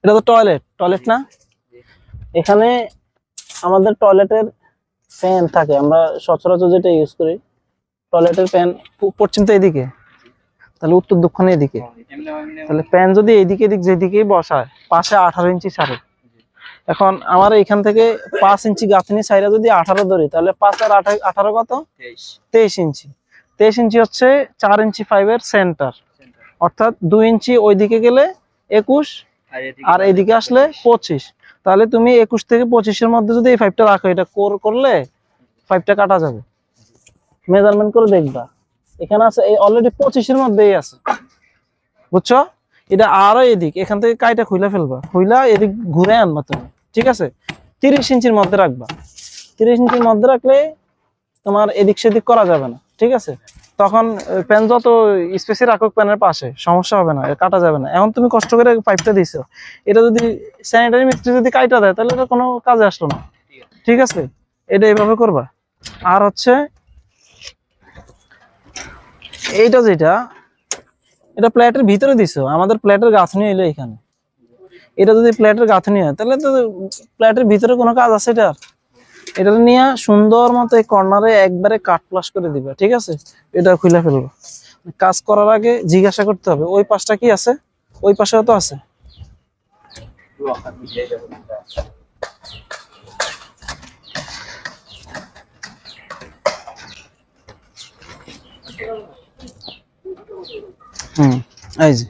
এটা তো টয়লেট না? এখানে আমাদের টয়লেটের ফ্যান থাকে, আমরা সচরাচর যেটা ইউজ করি টয়লেটের ফ্যান পশ্চিম তো এদিকে, তাহলে উত্তর দক্ষিণ এদিকে, তাহলে ফ্যান যদি এইদিকে এদিক যেদিকেই বসায় পাশে 18 ইঞ্চি ছাড়ে। এখন আমার এইখান থেকে 5 ইঞ্চি গাঁথনি সাইডে যদি 18 ধরি, তাহলে 5 আর 18 কত? 23 ইঞ্চি। 23 ইঞ্চি হচ্ছে 4 ইঞ্চি পাইপের সেন্টার, অর্থাৎ 2 ইঞ্চি ওইদিকে গেলে 21 আর এইদিকে আসলে 25। তাহলে তুমি 21 থেকে 25 এর মধ্যে যদি এই পাইপটা রাখো, এটা করলে পাইপটা কাটা যাবে। মেজারমেন্ট করে দেখবা, এখানে আছে এই অলরেডি 25 এর মধ্যেই আছে, বুঝছো? এটা আরো এদিক, এখান থেকে কাইটা খুইলা ফেলবা, খুইলা এদিক ঘুরে আনবা তুমি, ঠিক আছে? 30 ইঞ্চির মধ্যে রাখবা। 30 ইঞ্চির মধ্যে রাখলে তোমার এদিক সেদিক করা যাবে না, ঠিক আছে? তখন প্যান যত স্পেসে রাখো প্যানের পাশে সমস্যা হবে না, কাটা যাবে না। এখন তুমি কষ্ট করে পাইপটা দিছো, এটা যদি স্যানিটারি মিস্ত্রি যদি কাইটা দেয় তাহলে এটা কোনো কাজে আসলো না, ঠিক আছে? এটা এইভাবে করবা। আর হচ্ছে এইটা যেটা, এটা প্লেটের ভিতরে দিছো, আমাদের প্লেটের গাঁথনি হইলো এখানে। এটা যদি প্লেটের গাঁথনি হয় তাহলে তো প্লেটের ভিতরে কোনো কাজ আছে এটার? এটা নিয়ে সুন্দর মতো এই কর্নারে একবারে কাট প্লাস করে দিবা, ঠিক আছে? এটা খুলে ফেলবো। কাজ করার আগে জিজ্ঞাসা করতে হবে ওই পাশটা কি আছে, ওই পাশেও তো আছে। এই যে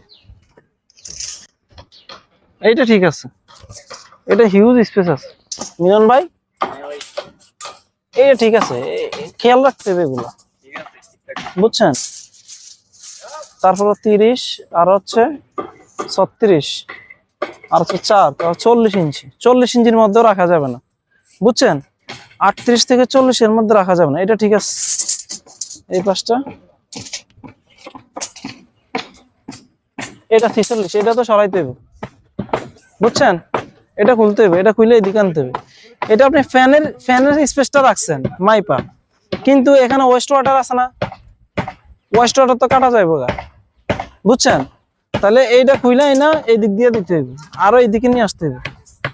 এইটা ঠিক আছে, এটা হিউজ স্পেস আছে মিলন ভাই, এটা ঠিক আছে, খেয়াল রাখতে হবে এগুলো, বুঝছেন? তারপর 30 আর হচ্ছে 36 আর হচ্ছে 4, 40 ইঞ্চি। 40 ইঞ্চির মধ্যেও রাখা যাবে না, বুঝছেন? 38 থেকে 40 এর মধ্যে রাখা যাবে না, এটা ঠিক আছে। এই পাশটা এটা 46, এটা তো সরাইতে হবে, বুঝছেন? এটা খুলতে হবে, এটা খুলে এদিকে আনতে হবে। এটা আপনি ফ্যানের স্পেসটা রাখছেন মাইপা, কিন্তু এখানে ওয়েস্ট ওয়াটার আছে না, ওয়েস্ট ওয়াটার তো কাটা যাবে, বুঝছেন? তাহলে এইটা খুইলাই না এই দিক দিয়ে দিতে হবে, আরো এইদিকে নিয়ে আসতে হবে।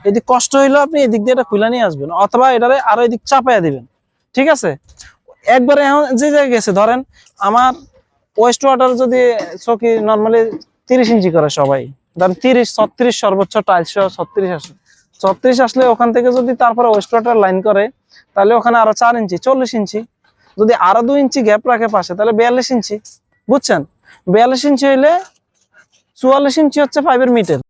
এদিক কষ্ট হইলো আপনি এদিক দিয়ে এটা খুলে নিয়ে আসবেন, অথবা এটারে আরো এদিক চাপাইয়া দিবেন, ঠিক আছে? একবারে এখন যে জায়গায় গেছে, ধরেন আমার ওয়েস্ট ওয়াটার যদি চকি নর্মালি 30 ইঞ্চি করে সবাই, ধরেন 30, 36 সর্বোচ্চ টাইলস 36 আসে। 36 আসলে ওখান থেকে যদি তারপরে ওয়েস্ট ওয়াটার লাইন করে, তাহলে ওখানে আরো 4 ইঞ্চি 40 ইঞ্চি, যদি আরো 2 ইঞ্চি গ্যাপ রাখে পাশে, তাহলে 42 ইঞ্চি, বুঝছেন? 42 ইঞ্চি হইলে 44 ইঞ্চি হচ্ছে পাইপের মিটার।